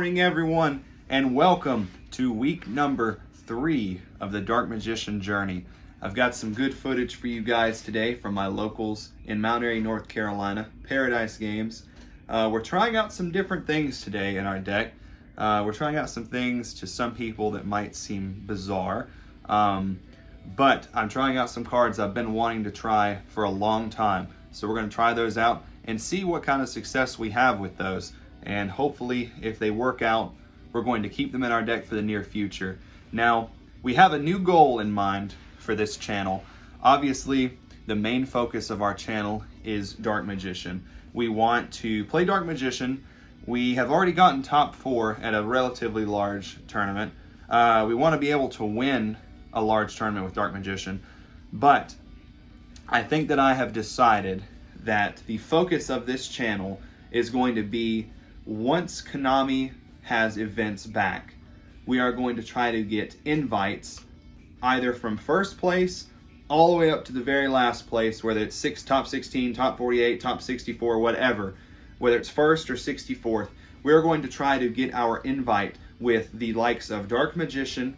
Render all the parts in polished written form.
morning, everyone, and welcome to week number 3 of the Dark Magician journey. I've got some good footage for you guys today from my locals in Mount Airy, North Carolina, Paradise Games. We're trying out some different things today in our deck. We're trying out some things to some people that might seem bizarre, but I'm trying out some cards I've been wanting to try for a long time. So we're going to try those out and see what kind of success we have with those. And hopefully, if they work out, we're going to keep them in our deck for the near future. Now, we have a new goal in mind for this channel. Obviously, the main focus of our channel is Dark Magician. We want to play Dark Magician. We have already gotten top 4 at a relatively large tournament. We want to be able to win a large tournament with Dark Magician, but I think that I have decided that the focus of this channel is going to be, once Konami has events back, we are going to try to get invites either from first place all the way up to the very last place, whether it's top 16, top 48, top 64, whatever, whether it's first or 64th. We're going to try to get our invite with the likes of Dark Magician,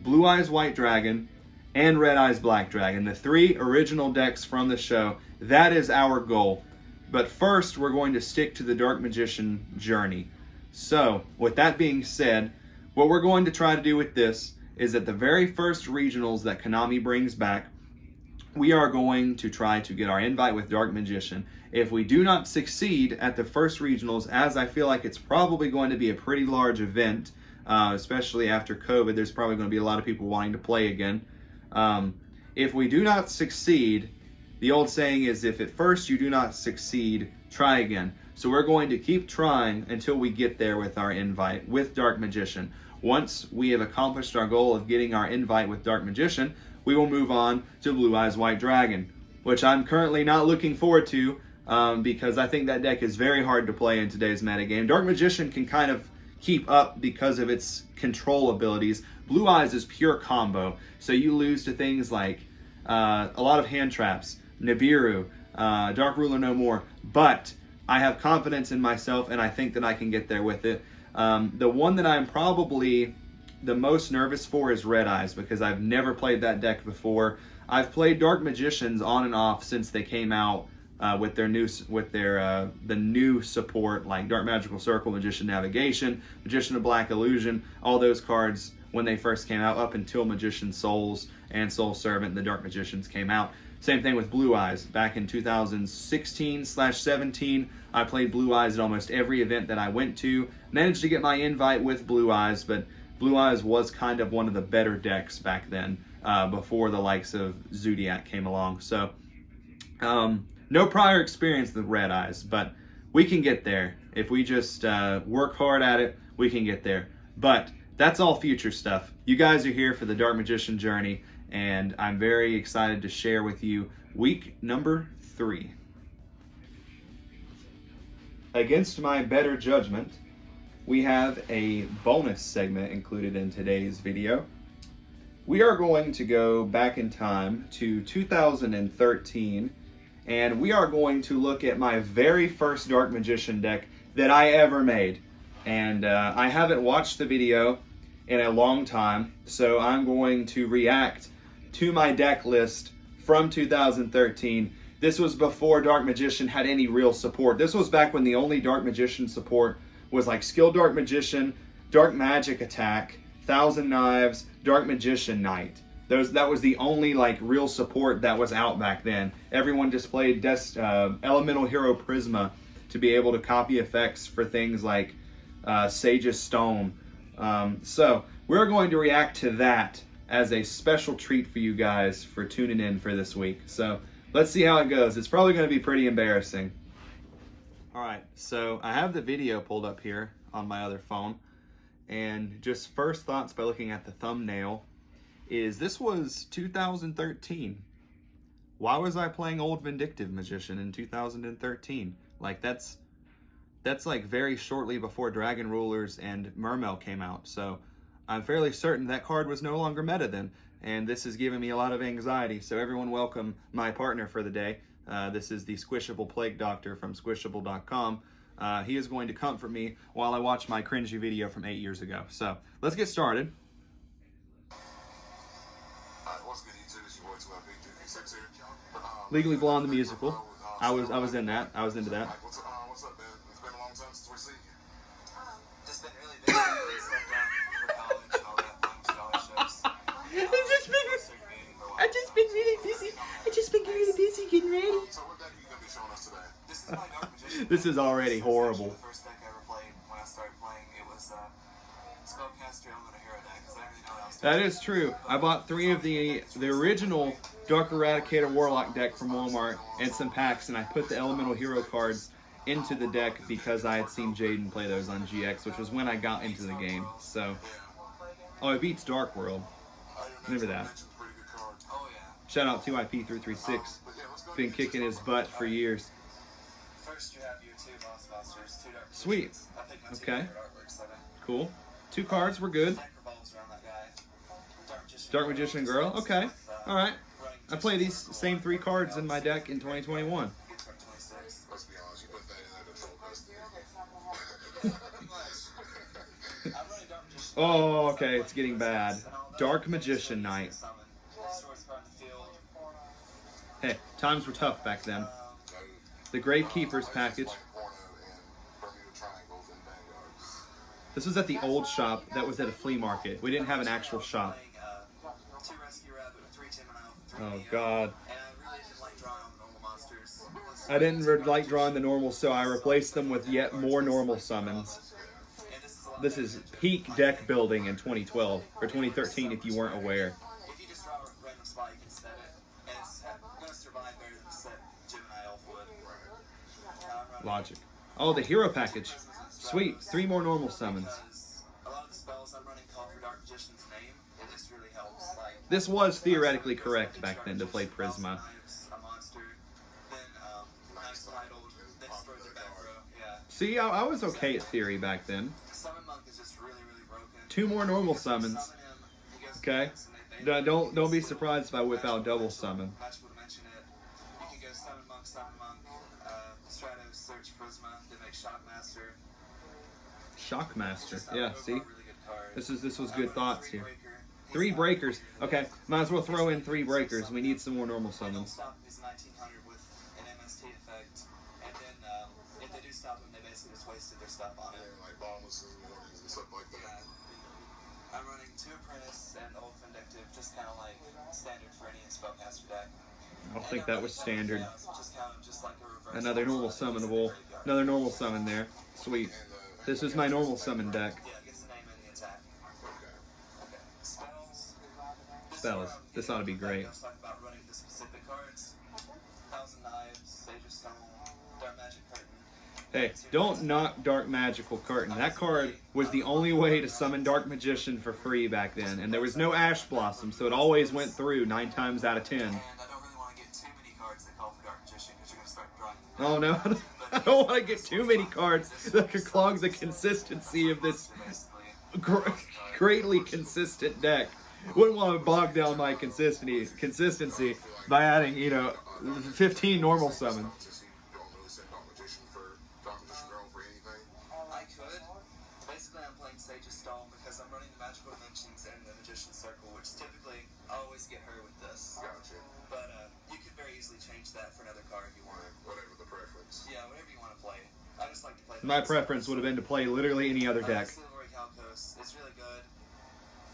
Blue Eyes White Dragon, and Red Eyes Black Dragon, the 3 original decks from the show. That is our goal. But first, we're going to stick to the Dark Magician journey. So, with that being said, what we're going to try to do with this is at the very first regionals that Konami brings back, we are going to try to get our invite with Dark Magician. If we do not succeed at the first regionals, as I feel like it's probably going to be a pretty large event, especially after COVID, there's probably going to be a lot of people wanting to play again. If we do not succeed, the old saying is, if at first you do not succeed, try again. So we're going to keep trying until we get there with our invite with Dark Magician. Once we have accomplished our goal of getting our invite with Dark Magician, we will move on to Blue Eyes White Dragon, which I'm currently not looking forward to because I think that deck is very hard to play in today's metagame. Dark Magician can kind of keep up because of its control abilities. Blue Eyes is pure combo, so you lose to things like a lot of hand traps, Nibiru, Dark Ruler No More, but I have confidence in myself and I think that I can get there with it. The one that I'm probably the most nervous for is Red Eyes, because I've never played that deck before. I've played Dark Magicians on and off since they came out with the new support, like Dark Magical Circle, Magician Navigation, Magician of Black Illusion, all those cards when they first came out, up until Magician Souls and Soul Servant, the Dark Magicians came out. Same thing with Blue Eyes. Back in 2016/17, I played Blue Eyes at almost every event that I went to. Managed to get my invite with Blue Eyes, but Blue Eyes was kind of one of the better decks back then, before the likes of Zodiac came along. So, no prior experience with Red Eyes, but we can get there. If we just work hard at it, we can get there. But that's all future stuff. You guys are here for the Dark Magician journey, and I'm very excited to share with you week number 3. Against my better judgment, we have a bonus segment included in today's video. We are going to go back in time to 2013, and we are going to look at my very first Dark Magician deck that I ever made. And I haven't watched the video in a long time, so I'm going to react to my deck list from 2013. This was before Dark Magician had any real support. This was back when the only Dark Magician support was like Skill Dark Magician, Dark Magic Attack, Thousand Knives, Dark Magician Knight. That was the only like real support that was out back then. Everyone just played Elemental Hero Prisma to be able to copy effects for things like Sage's Stone. So we're going to react to that as a special treat for you guys for tuning in for this week. So let's see how it goes. It's probably going to be pretty embarrassing. All right, so I have the video pulled up here on my other phone, and just first thoughts by looking at the thumbnail is this was 2013. Why was I playing Old Vindictive Magician in 2013? Like that's like very shortly before Dragon Rulers and Mermail came out, so I'm fairly certain that card was no longer meta then, and this is giving me a lot of anxiety. So everyone welcome my partner for the day. This is the Squishable Plague Doctor from Squishable.com. He is going to comfort me while I watch my cringy video from 8 years ago. So let's get started. What's good, YouTube? It's your boy 12 here. Legally Blonde the musical. I was in that. I was into that. What's up, man? It's been a long time since we've seen you. Just been really busy for college and all that, playing scholarships. I've just been really busy. I've just been really busy getting ready. So what deck are you going to be showing us today? This is my Dark Magician. This is already This horrible. the first deck I ever played when I started playing. It was Spellcaster Element of Hero deck, because I didn't really know what else to That do. is true. I bought 3 of the original Dark Eradicator Warlock deck from Walmart and some packs, and I put the Elemental Hero cards into the deck because I had seen Jaden play those on GX, which was when I got into the game. So, oh, it beats Dark World. Remember that. Pretty good card. Oh, yeah. Shout out to IP336. But yeah, let's go Been kicking his butt for years. First, you have your 2 boss monsters, 2 Dark Sweet. Magicians. I picked my 2 Okay. favorite artworks of it. Cool. 2 cards were good. The deck revolves around that guy. Dark Magician Girl. Okay. All right. Running I play these just same 3 cards in my deck in 2021. Get to 26. Let's be honest, you put that in there to troll Destiny. Pretty much. I'm running Dark Magician. Oh, okay. It's getting bad. Dark Magician Knight. Summon. Destroys card in the field. Hey, times were tough back then. No, The Gravekeepers package. like Porno and Bermuda Triangles and Vanguards. This was at the old shop that was at a flea market. We didn't have an actual shop. Playing, 2 Rescue Rabbit with 3 Timino, 3 Oh, Neo, God. And I really didn't like drawing on the normal monsters. I didn't like drawing the normal, so I replaced them with yet more normal summons. And this is a lot This better is than- peak deck building in 2012, or 2013 if you weren't aware. If you just draw a random spot, you can set it. And it's going to survive better than the set Gemini Elf would. I'm running Logic. Oh, the hero package. Prismas and Sweet. Stratos 3 more normal summons. because a lot of the spells I'm running call for Dark Magician's name, and this really helps. Like, This was theoretically correct back then to play Prisma. A monster, then nice title, then destroy their back row. Yeah. See, I was okay at theory back then. Summon Monk is just really, really broken. 2 more normal summons. Summon him, he goes Okay. next, and they- Don't be surprised if I whip out double summon. Magical to mention it. You can go summon Monk, Stratos, search Prisma, then make Shockmaster. Shockmaster. Just, Yeah, overall, see? really good card. This was I'm good running thoughts 3 here. Breaker. 3 He's breakers. Okay, might as well throw in 3 breakers. We need some more normal They don't summons. stop him. He's 1900 with an MST effect. And then if they do stop him, they basically just wasted their stuff on it. And like bombs and warnings and stuff like Yeah. that. I'm running 2 Apprentice and Old Vindictive, just kind of like standard for any spellcaster deck. I don't think that was standard. Yeah, so just kind of just like a reverse. Another normal summonable. Another normal summon there. Sweet. And, This is my normal summon deck. Yeah, it gets the name and the attack. Okay. Okay. Spells. Spells. This ought to be great. Let's talk about running the specific cards. Thousand Knives, Sage of Stone, Dark Magic Curtain. Hey, don't knock Dark Magical Curtain. That card was the only way to summon Dark Magician for free back then. And there was no Ash Blossom, so it always went through 9 times out of 10. And I don't really want to get too many cards that call for Dark Magician because you're going to start drawing. Oh no, I don't want to get too many cards that could clog the consistency of this greatly consistent deck. Wouldn't want to bog down my consistency by adding, 15 normal summons. Just you don't really send Dark Magician for Dark Magician Girl for anything. I could. Basically, I'm playing Sage of Stone because I'm running the Magical Dimensions and the Magician's Circle, which typically I always get her with this. Gotcha. But you could very easily change that for another card if you want. Whatever the preference. Yeah, whatever you want to play. I just like to play. My preference would have been to play literally any other deck. Silvery Calcos. It's really good.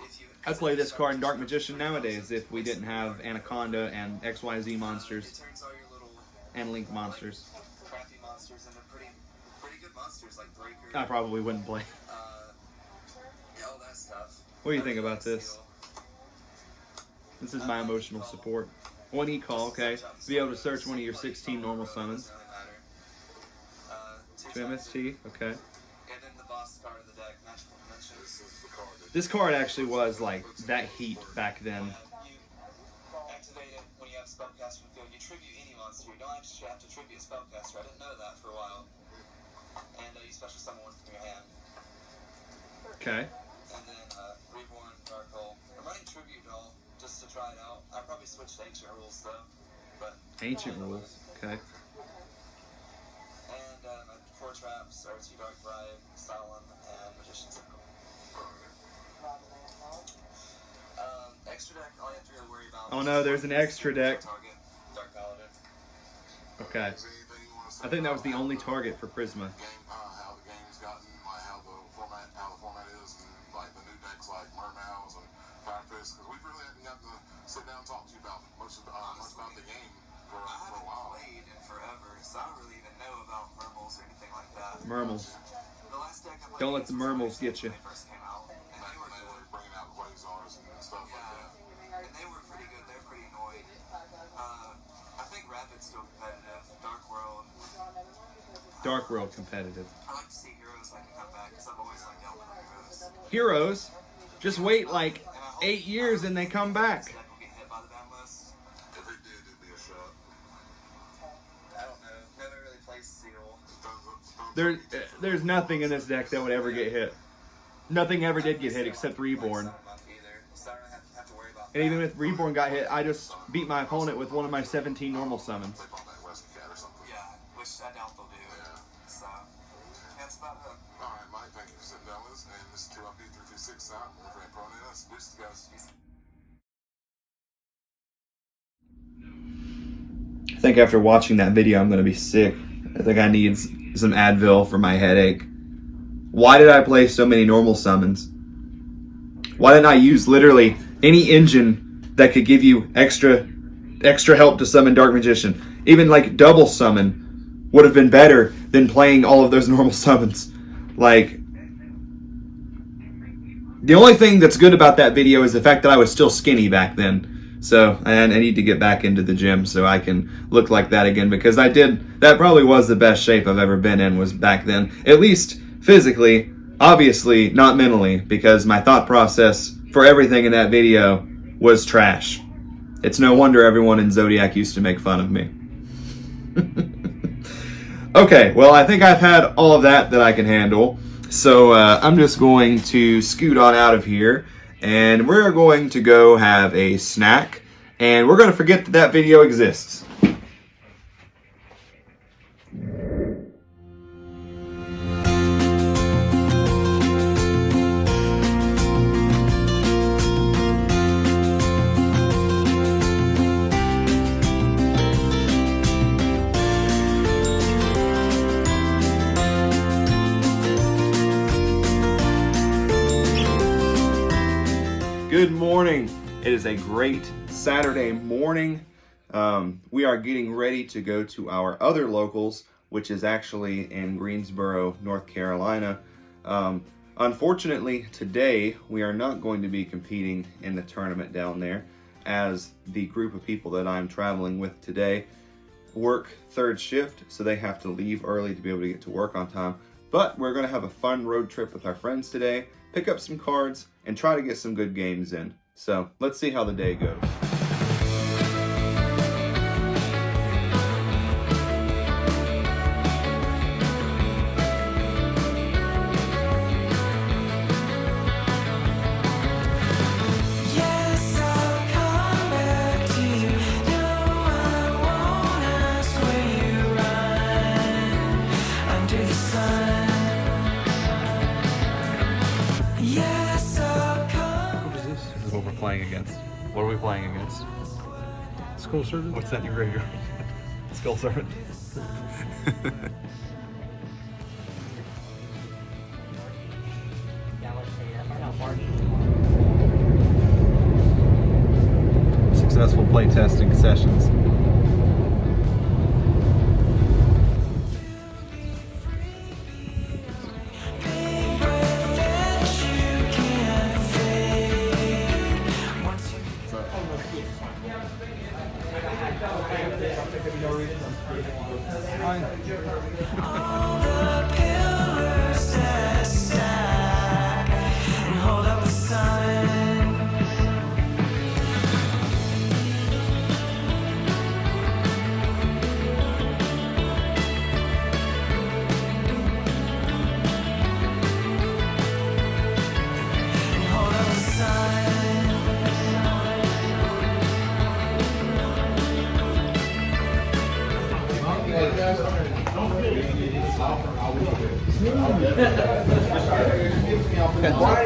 If you. I'd play this card in Dark Magician nowadays if we didn't have Anaconda and XYZ It monsters turns all your little and Link monsters. crappy monsters into pretty good monsters like Breaker. I probably wouldn't play. All that stuff. What do you think about this? This is my emotional support. 1 e-call, okay. Be able to search one of your 16 normal summons. 2 MST, okay. And then the boss card of the deck, Magical Dimensions. This is the card that This card actually was like that heat back then. You activate it when you have spellcaster in the field. You tribute any monster. You don't actually have to tribute a spellcaster. I didn't know that for a while. And you special summon one from your hand. Okay. And then Reborn, Dark Hole. I'm running Tribute Doll just to try it out. I probably switched to Ancient Rules though. But Ancient rules, okay. And my 4 traps are 2 Dark Bribe, Solemn, and Magician's Circle. Extra deck, all you have to really worry about. Oh no, there's an extra deck. Target, Dark Paladin. Okay. Is there anything you want to say I think that was the about only how target for Prisma. how the game's gotten, like how the format is, and like the new decks like Mermails and Fire Fist? Because we really haven't gotten to sit down and talk to you about much about the game for I a haven't while. played in forever, so I don't really even know about Mermals or anything like that. Mermals. The last deck I played Don't let the Mermals get you. when they first came out, and Back when they were bringing out Quasars and stuff like that. and they were pretty good. They're pretty annoying. I think Rapid's still competitive. Dark World. Dark World competitive. I like to see Heroes like come back because I've always liked Elven Heroes. Heroes, just wait like 8 years and they come back. This deck will get hit by the ban list. If it did, it'd be a shot. I don't know. Never really played Seal. There's nothing in this deck that would ever get hit. Nothing ever did get hit except Reborn. So I don't have to worry about And even if Reborn got hit, I just beat my opponent with one of my 17 normal summons. They brought back West Cat or something. Yeah, which I doubt they'll do. Yeah. So that's about it. All right, Mike, thank you for sitting down with us. And this is 2IP326 out. My friend Pronin. Peace, guys. I think after watching that video, I'm going to be sick. I think I need some Advil for my headache. Why did I play so many normal summons? Why didn't I use literally any engine that could give you extra help to summon Dark Magician? Even like double summon would have been better than playing all of those normal summons. Like, the only thing that's good about that video is the fact that I was still skinny back then. So, and I need to get back into the gym so I can look like that again, because that probably was the best shape I've ever been in, was back then. At least physically, obviously not mentally, because my thought process for everything in that video was trash. It's no wonder everyone in Zodiac used to make fun of me. Okay, well, I think I've had all of that I can handle. So I'm just going to scoot on out of here, and we're going to go have a snack, and we're going to forget that video exists. Good morning. It is a great Saturday morning. We are getting ready to go to our other locals, which is actually in Greensboro, North Carolina. Unfortunately, today we are not going to be competing in the tournament down there, as the group of people that I'm traveling with today work third shift, so they have to leave early to be able to get to work on time. But we're going to have a fun road trip with our friends today, pick up some cards, and try to get some good games in. So let's see how the day goes. This is what we're playing against. What are we playing against? Skull Servant? What's that in your graveyard? Skull Servant. Successful playtesting sessions.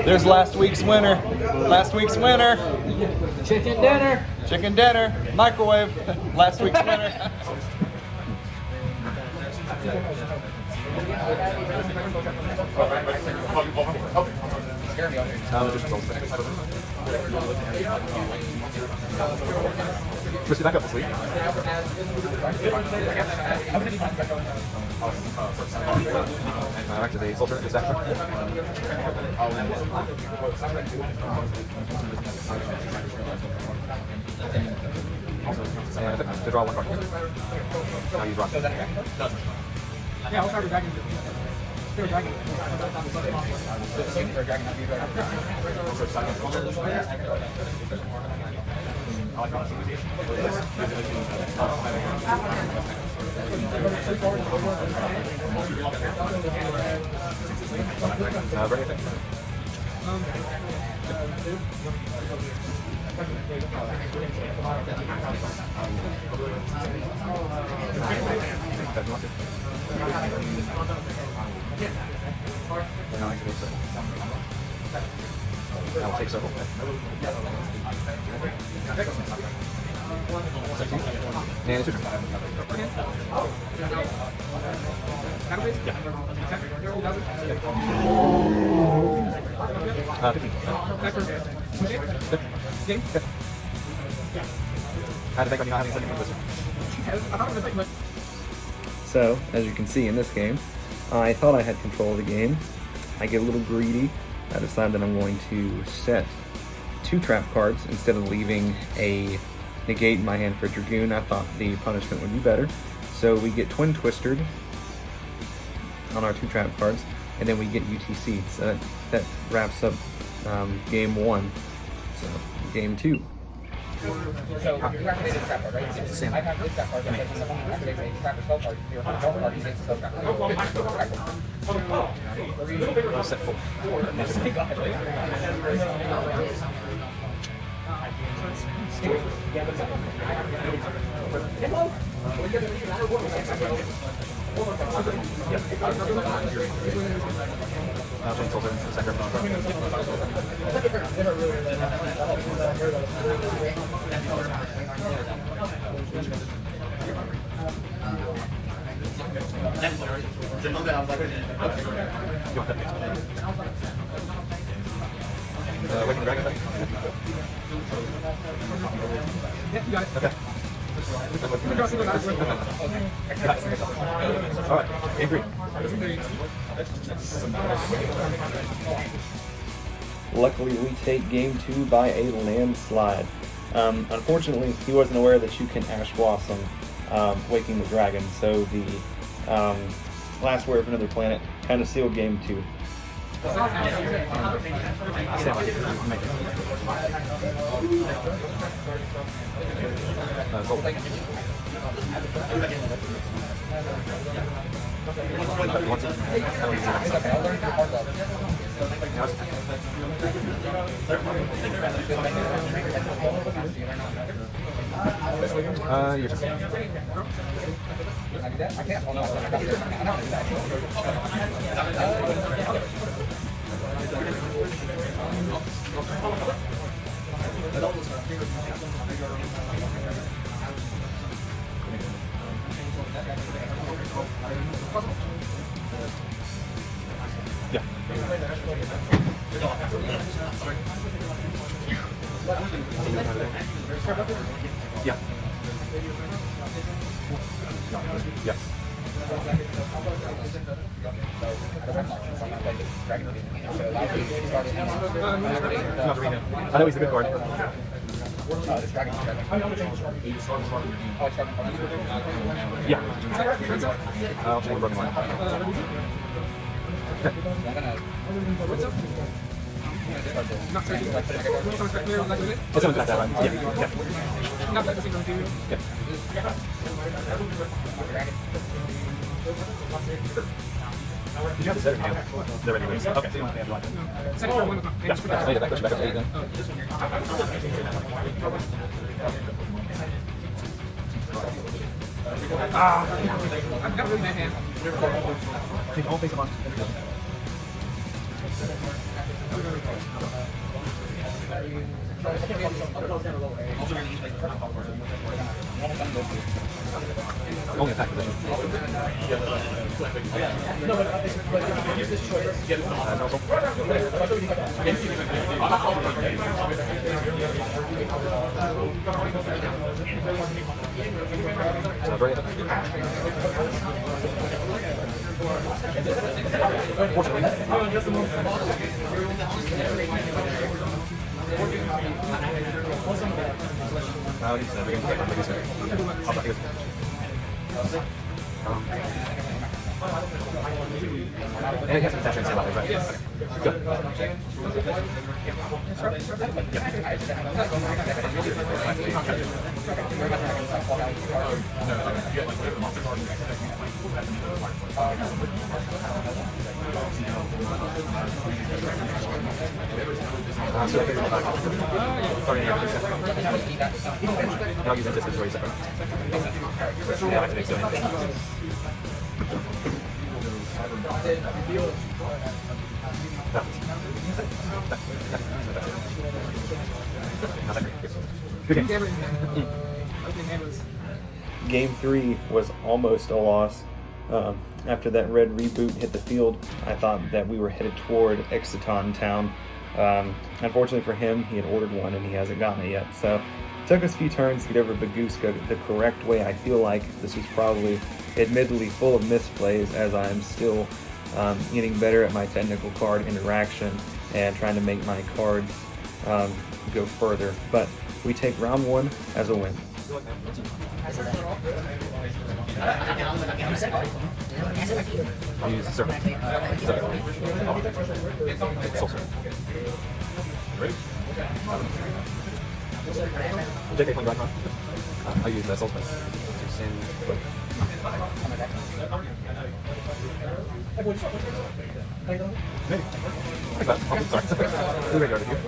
There's last week's winner. Last week's winner. Chicken dinner. Chicken dinner. Microwave. Last week's winner. Push it back up this week. Back to the filter section. And to draw one card. Now you draw. Yeah, I'll start with dragon. Dragon. Bring it in. I'll take several. And it's your turn. So, as you can see in this game, I thought I had control of the game. I get a little greedy. I decide that I'm going to set 2 trap cards instead of leaving a negate in my hand for Dragoon. I thought the punishment would be better. So we get Twin Twistered on our 2 trap cards, and then we get UTC. So that wraps up game 1. So game 2. So you activated the trap card, right? I have this trap card, but when someone activates a trap or spell card, your spell card is a spell card. Set full. I'll change filter into the center. Waking Dragon. Yeah, you got it. Okay. All right. Game 3. Luckily, we take game 2 by a landslide. Unfortunately, he wasn't aware that you can Ash Blossom Waking the Dragon, so the last word of another planet kind of sealed game 2. Your turn. Yeah. Yeah. Yes. Not arena. I know he's a good card. Yeah. I'll change running one. Not searching. Someone's back there, like with it. Oh, someone's got that right. Yeah. Yeah. Not that the single thing. Yeah. Did you have the set or you? They're ready to release. Okay, so you don't have to have one. Set it for 1 o'clock. Yeah, push it back up to 8 then. I've got really bad hand. Take all face up on. Only attack position. And it has some attachments about it, right? Good. I'll use this for a second. Yeah, I think so. Good game. Game 3 was almost a loss. After that red reboot hit the field, I thought that we were headed toward Exiton Town. Unfortunately for him, he had ordered one and he hasn't gotten it yet. So it took us a few turns to get over Baguska the correct way. I feel like this was probably admittedly full of misplays, as I am still getting better at my technical card interaction and trying to make my cards go further. But we take round 1 as a win. I'll use servant. Soul servant. Ready? JK playing Ragnar. I'll use Soul Spell to send. Maybe. Like that. Oh, sorry. The graveyard here.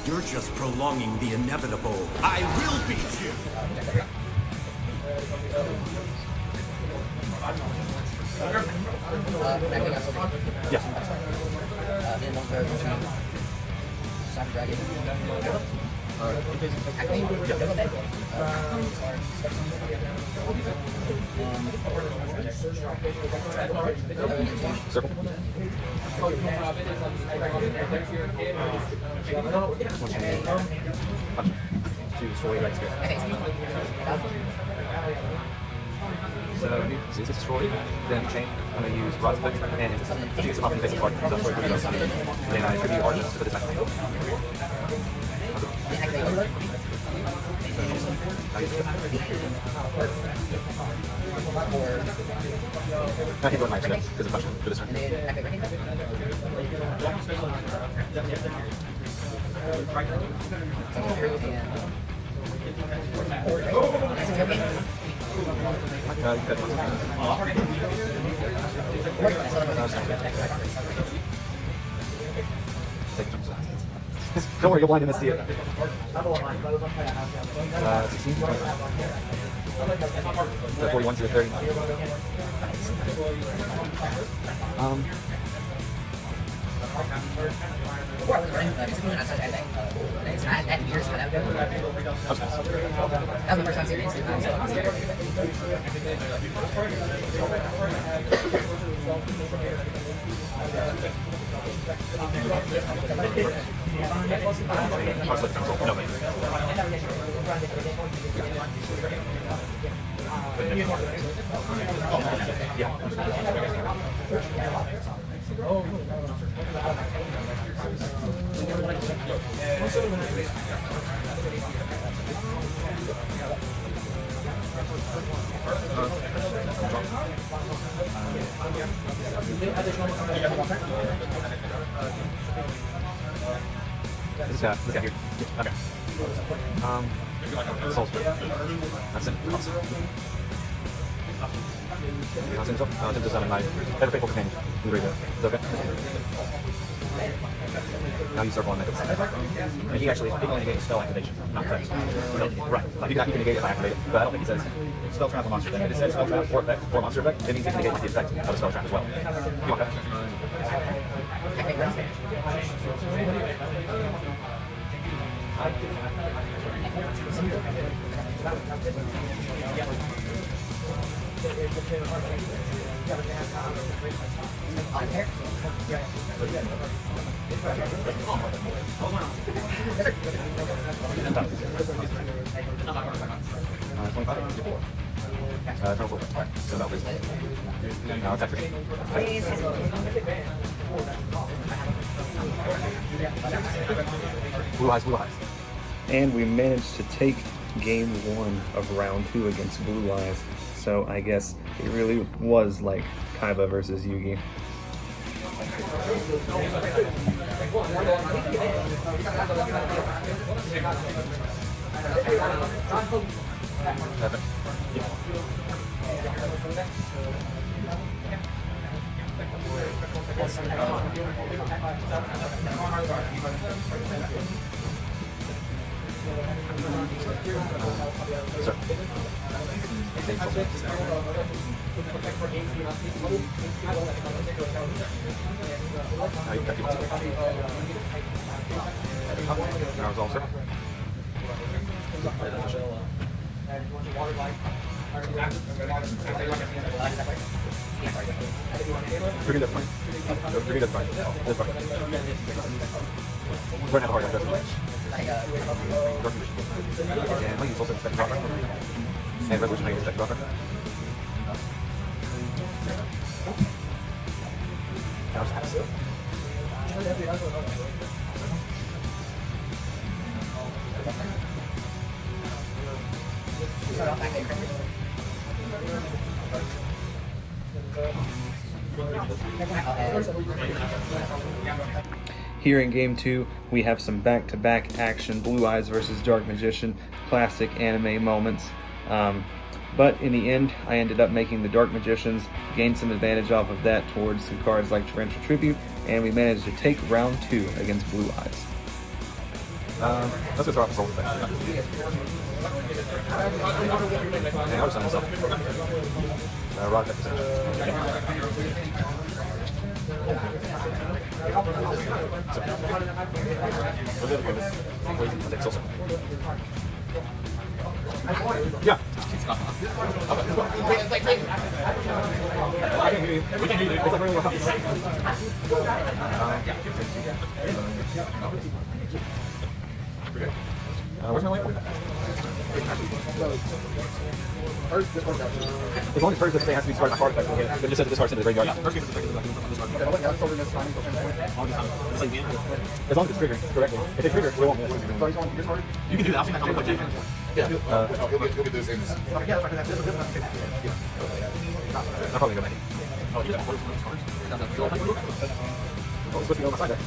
You're just prolonging the inevitable. I will beat you! Yes. Circle. Punch. To destroy right spirit. So since it's destroyed, then chain, I'm going to use Rod's Click and choose off the face of card. So that's where it goes. Then I attribute Argent to this attack. I can go to my step because it's punch for this turn. Don't worry, you'll blind him and see it. 16. The 41 to the 30. No. This guy here. Okay. Soul Split. That's it. I'll send him to summon my ever faithful companion. Is that okay? Now you circle on that. And he can negate spell activation, not effect. Right. Like he can negate it if I activate it, but I don't think he says spell trap or monster effect. If it says spell trap or effect or monster effect, it means he can negate the effect of a spell trap as well. You want that? So about this. Now attack for Blue eyes, blue eyes. And we managed to take game 1 of round 2 against Blue Eyes. So I guess it really was like Kaiba versus Yugi. Now resolve, sir. Freaking that's fine. Freaking that's fine. That's fine. We're gonna have a hard time, definitely. And my use also expect proper. And resolution I expect proper. Now just pass. Here in game 2, we have some back-to-back action, Blue Eyes versus Dark Magician, classic anime moments. But in the end, I ended up making the Dark Magicians, gained some advantage off of that towards some cards like Torrential Tribute, and we managed to take round 2 against Blue Eyes. Let's go throw out the soul effect. And I'll just summon myself. Rod effect percentage. I'll take soul circle. Yeah. I can hear you. We can hear you. It's like really loud. Where's my light? As long as first doesn't say it has to be discarded card effect, but it just says discard into the graveyard. As long as it's triggered correctly. If it's triggered, we won't miss. You can do that. I'll see that comment like that. Yeah. You'll get those ends. I'll probably go back. Oh, it's supposed to go on my side there.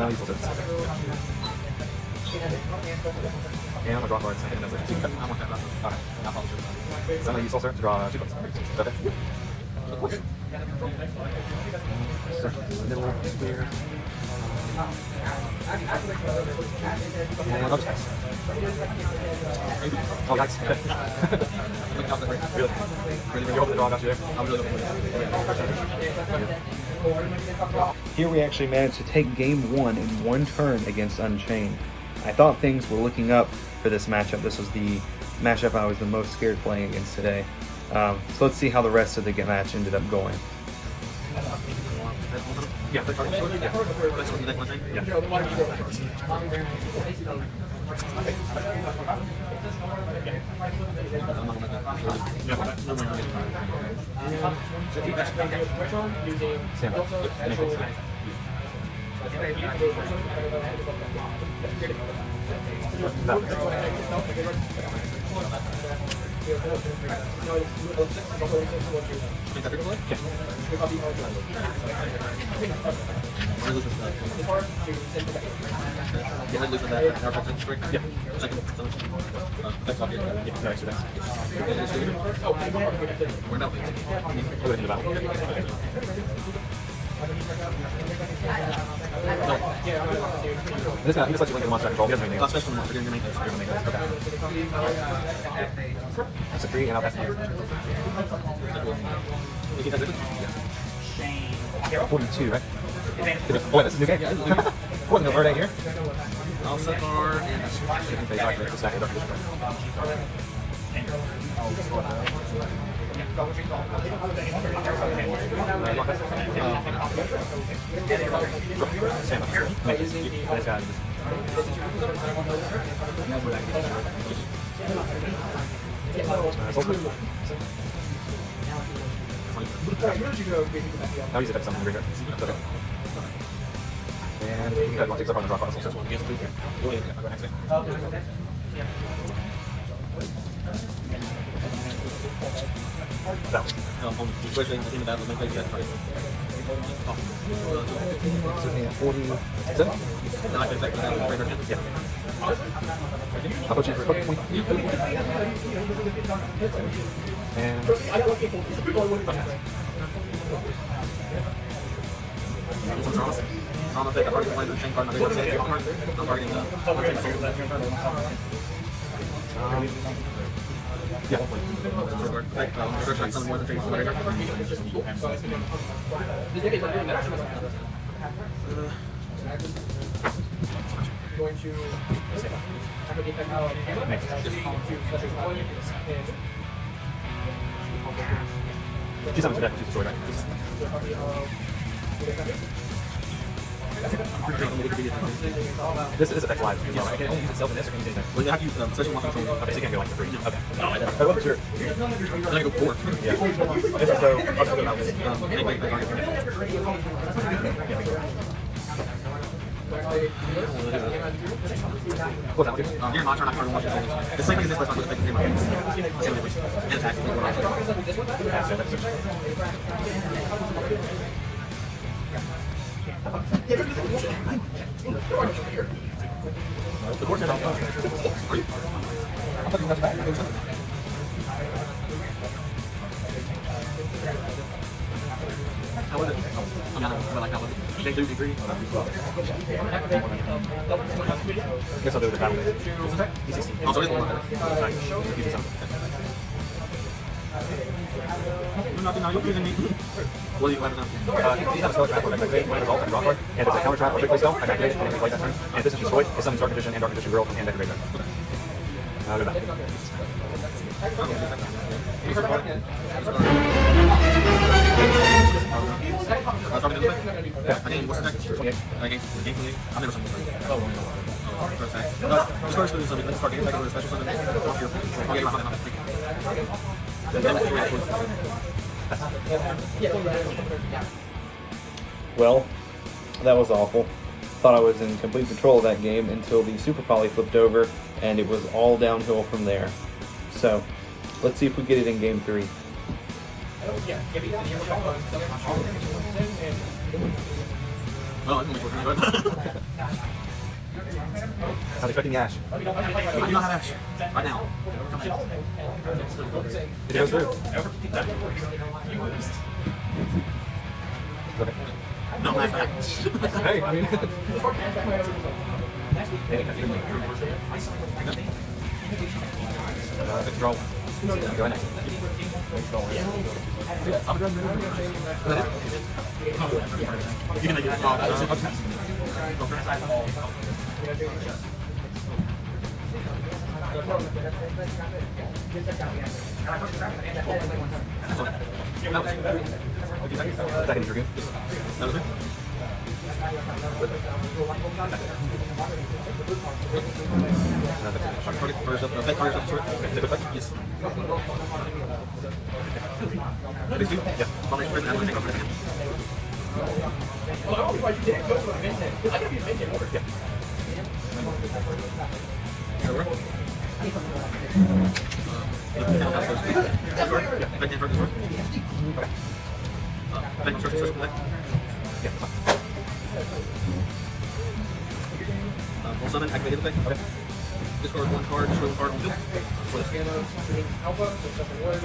He's also and I'm gonna draw cards. I want that. Alright. So I'm gonna use Soul Surge to draw 2 cards. Okay. Middle here. And I'll just pass. Oh, nice. Really? You're hoping the draw got you there? I'm really looking. Here we actually managed to take game 1 in 1 turn against Unchained. I thought things were looking up for this matchup. This was the matchup I was the most scared playing against today. So let's see how the rest of the match ended up going. Yeah. That's what you think, one thing? Yeah. This guy, he just lets you link in the monster control. He doesn't do anything else. That's a 3, and I'll pass it. 42, right? Boy, that's a new game. What in the bird here? I'll set card and a stack of now use it at something greater. Okay. And you can take stuff on the drop box. Just one against 2 here. Go ahead. I'll go next thing. That one. On the switch thing, I think about the main page that part. 47? No, I can take that one. Yeah. I'll put you for 20. And I'm take a party point and change card. I'm targeting the yeah. Something more than going to she's having to she's destroyed, right? This is a live as well. I can only use itself in this or can use anything. Well, you have to use special one control. Okay, so you can't go like the 3. Okay. No, I wasn't sure. I'm gonna go 4. Yeah. So, I'll go about this. What's that? You're not trying to card one. The same thing as this, but I'm going to take the name of it. And attack. The board's not are you? I'm looking back. How was it? I'm not like that one. They do degree. Guess I'll do the battle. Also, it's one. What do you have now? These have a spell trap or activate when it's all and draw card, and it's a counter trap or quick play spell. I activate it and play that turn. And if this is destroyed, it's summons Dark Magician and Dark Magician Girl and activate them. I'll do that. Yeah. I think what's the next? 28. I've never seen this. Oh, first attack. First, let's start getting back into the special summon. Well, that was awful. Thought I was in complete control of that game until the Super Poly flipped over, and it was all downhill from there. So, let's see if we get it in Game 3. Well, I'm going to be good. I was expecting Ash. I do not have Ash. Right now. It goes through. Okay. No, I have Ash. Hey, I mean... Draw one. Go ahead next. You can make it. Target for yourself. Effect for yourself. Take effect. Yes. These two? Yeah. I'll make sure that I'm going to take off right hand. Well, I don't know why you didn't go to a Vincent. I could be a Vincent order. Yeah. Here we go. Full summon, activated effect. Okay. Discard one card on field. For this. Alpha, so something wood.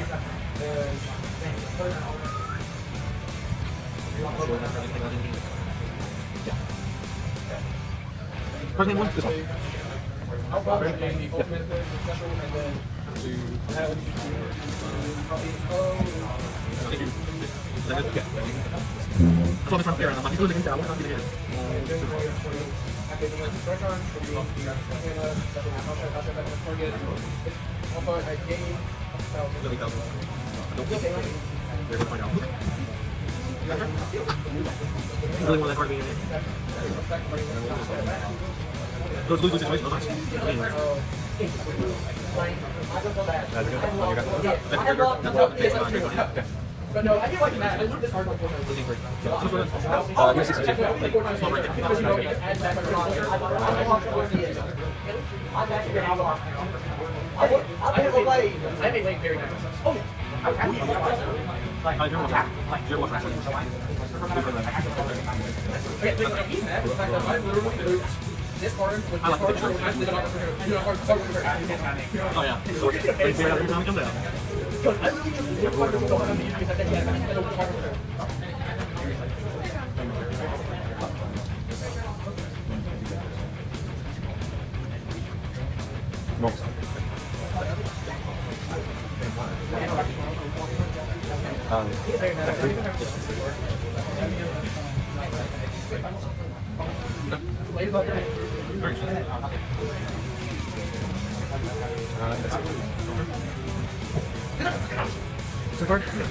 First name one, this one. Alpha, and the ultimate special, and then to have Thank you. Is that good? Okay. That's all I'm trying to figure out. I'm losing into it. I want to get it. Alpha at game. Really thousand. I don't think they're going to find out. You really want that card to be in it? Those lose situations, no nice. That's good. Oh, you got Okay. But no, I get like that. I looked this hard like 4 times. Losing for Here's 62. I made like very nice. Oh, this card with this card, actually the card Oh yeah. Every time it comes out.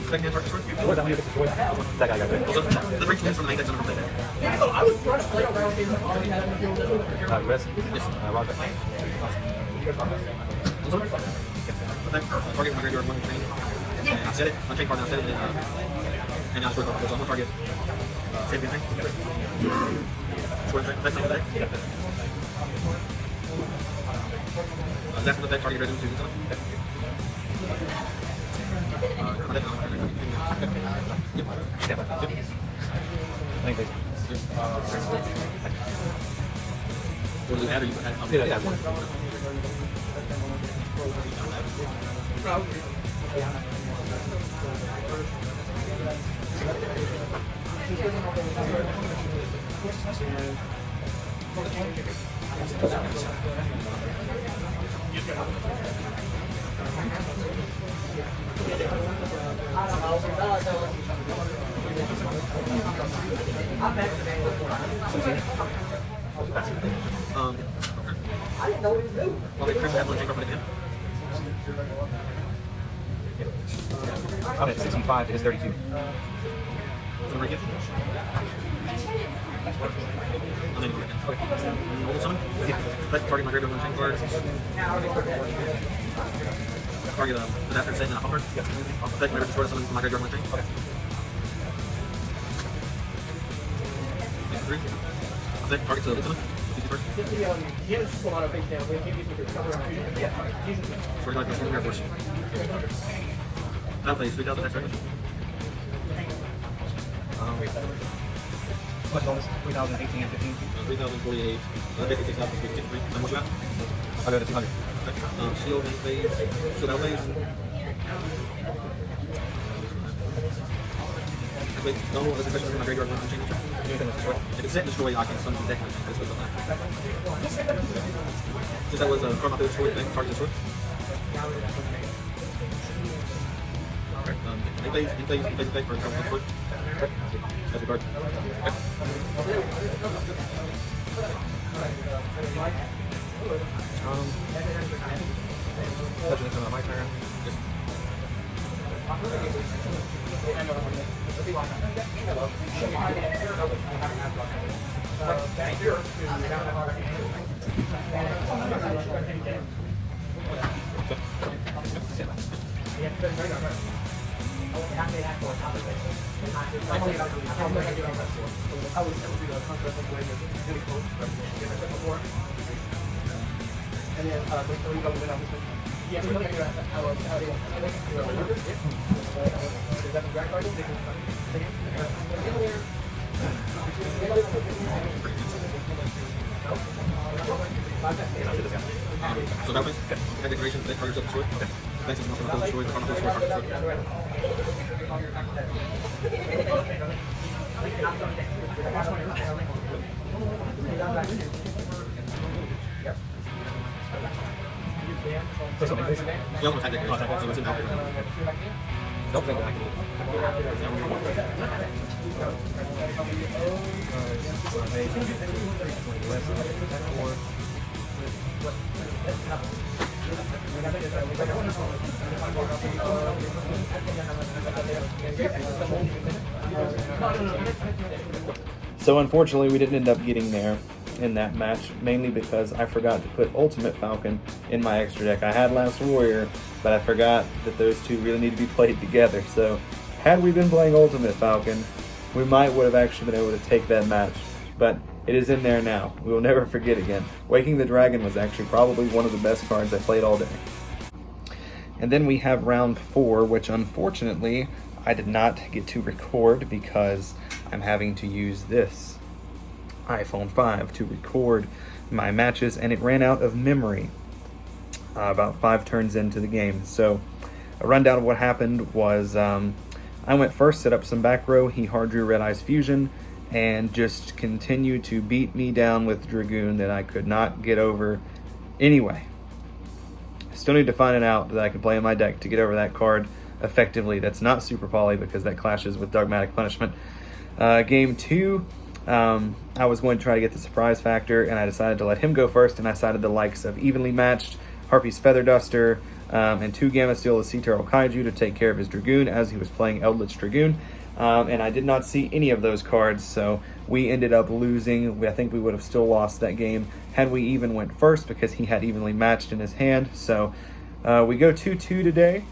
Second hand target sword. That guy got good. Also, the break wins from the main deck from the deck. I was trying to play around games that already had a field. Chris? Yes. Roger. Also, effect, target my graveyard one chain. And I set it. Unchain card, now set it. And now sword card. So I'm going to target. Same thing. Sword chain. Effect, same effect. That's the effect, target resume to Thank you. What do you add? Or you add? Yeah, one. I didn't know what to do. Okay, Chris, have one chain card for the hand. I'm at 65 to his 32. Summon right here. And then okay. Hold summon. Effect, target my graveyard one chain card. Target the after setting and a pumper. Effect, whenever destroy summon from my graveyard one chain. Okay. Three. Effect, target to the summon. He has just a lot of face down. He gives me the cover on fusion. Sword like a Air Force. That plays 3,000 extra. What bonus? 2018 and 15. 3,048. That basically 6,053. How much you got? I'll go to 200. Shield and phase. So that plays. Wait, no, that's a question from my graveyard one change. If it's set and destroy, I can summon the deck and this was that. Since that was a card my favorite sword thing, target sword. In phase effect for a card sword. That's a card. That's my turn. So that way, okay. Decoration, they call yourself destroyed. Okay. Thanks, it's not destroyed. Card destroyed. Say something, please. You also have decoration, so it's in there. Don't think that I can. So unfortunately, we didn't end up getting there in that match, mainly because I forgot to put Ultimate Falcon in my extra deck. I had Last Warrior, but I forgot that those two really need to be played together. So had we been playing Ultimate Falcon, we might would have actually been able to take that match. But it is in there now. We will never forget again. Waking the Dragon was actually probably one of the best cards I played all day. And then we have round 4, which unfortunately I did not get to record because I'm having to use this iPhone 5 to record my matches, and it ran out of memory about 5 turns into the game. So a rundown of what happened was I went first, set up some back row, he hard drew Red Eyes Fusion, and just continued to beat me down with Dragoon that I could not get over anyway. Still need to find it out that I can play in my deck to get over that card effectively. That's not Super Poly because that clashes with Dogmatic Punishment. Game 2, I was going to try to get the surprise factor, and I decided to let him go first, and I sided the likes of Evenly Matched, Harpy's Feather Duster, and 2 Gamma Steel of Sea Turtle Kaiju to take care of his Dragoon as he was playing Eldritch Dragoon. And I did not see any of those cards, so we ended up losing. I think we would have still lost that game had we even went first because he had Evenly Matched in his hand. So we go 2-2 today.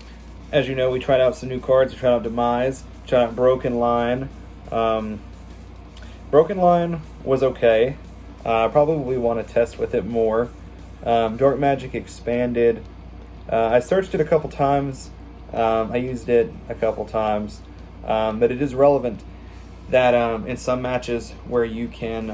As you know, we tried out some new cards. We tried out Demise, tried out Broken Line. Broken Line was okay. Probably want to test with it more. Dark Magic Expanded. I searched it a couple times. I used it a couple times. But it is relevant that in some matches where you can,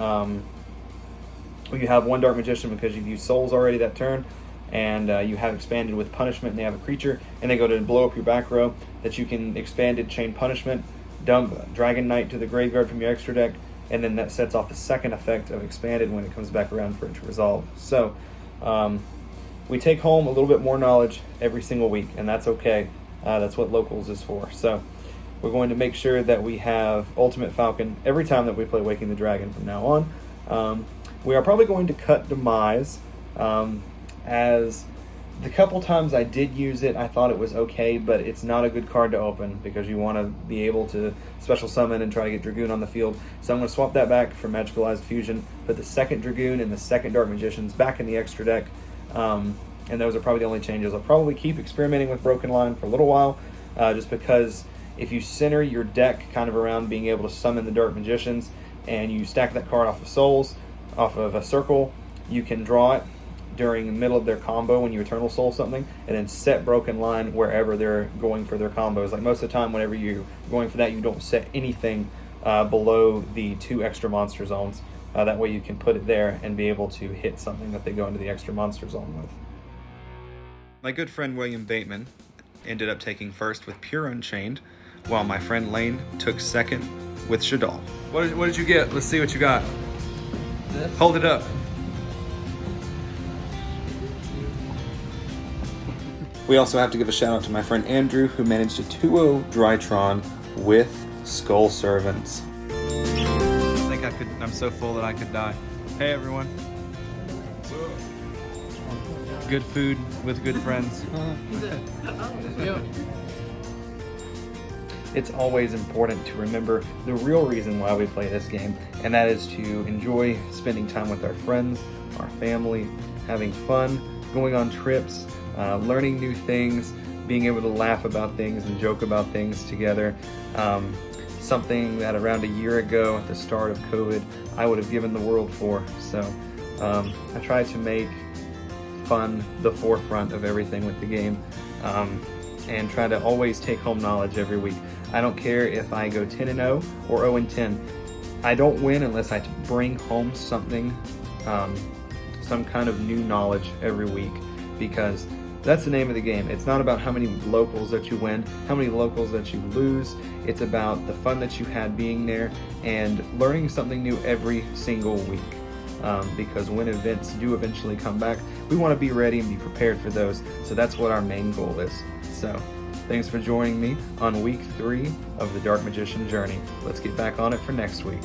you have one Dark Magician because you've used Souls already that turn, and you have expanded with Punishment, and they have a creature, and they go to blow up your back row, that you can expanded Chain Punishment, dump Dragon Knight to the graveyard from your extra deck, and then that sets off the second effect of expanded when it comes back around for it to resolve. So we take home a little bit more knowledge every single week, and that's okay. That's what Locals is for. So we're going to make sure that we have Ultimate Falcon every time that we play Waking the Dragon from now on. We are probably going to cut Demise, as the couple times I did use it, I thought it was okay, but it's not a good card to open because you want to be able to special summon and try to get Dragoon on the field. So I'm going to swap that back for Magicalized Fusion, put the second Dragoon and the second Dark Magicians back in the extra deck, and those are probably the only changes. I'll probably keep experimenting with Broken Line for a little while, just because if you center your deck kind of around being able to summon the Dark Magicians and you stack that card off of Souls, off of a circle, you can draw it during the middle of their combo when you Eternal Soul something, and then set Broken Line wherever they're going for their combos. Like most of the time, whenever you're going for that, you don't set anything below the 2 extra monster zones. That way you can put it there and be able to hit something that they go into the extra monster zone with. My good friend William Bateman ended up taking first with Pure Unchained, while my friend Lane took second with Shadal. What did you get? Let's see what you got. Hold it up. We also have to give a shout out to my friend Andrew, who managed a 2-0 Drytron with Skull Servants. I think I'm so full that I could die. Hey everyone. Good food with good friends. it's always important to remember the real reason why we play this game, and that is to enjoy spending time with our friends, our family, having fun, going on trips, learning new things, being able to laugh about things and joke about things together. Something that around a year ago at the start of COVID, I would have given the world for. So I try to make fun the forefront of everything with the game, and try to always take home knowledge every week. I don't care if I go 10-0 or 0-10. I don't win unless I bring home something, some kind of new knowledge every week, because that's the name of the game. It's not about how many locals that you win, how many locals that you lose. It's about the fun that you had being there and learning something new every single week. Because when events do eventually come back, we want to be ready and be prepared for those. So that's what our main goal is. So thanks for joining me on week 3 of the Dark Magician Journey. Let's get back on it for next week.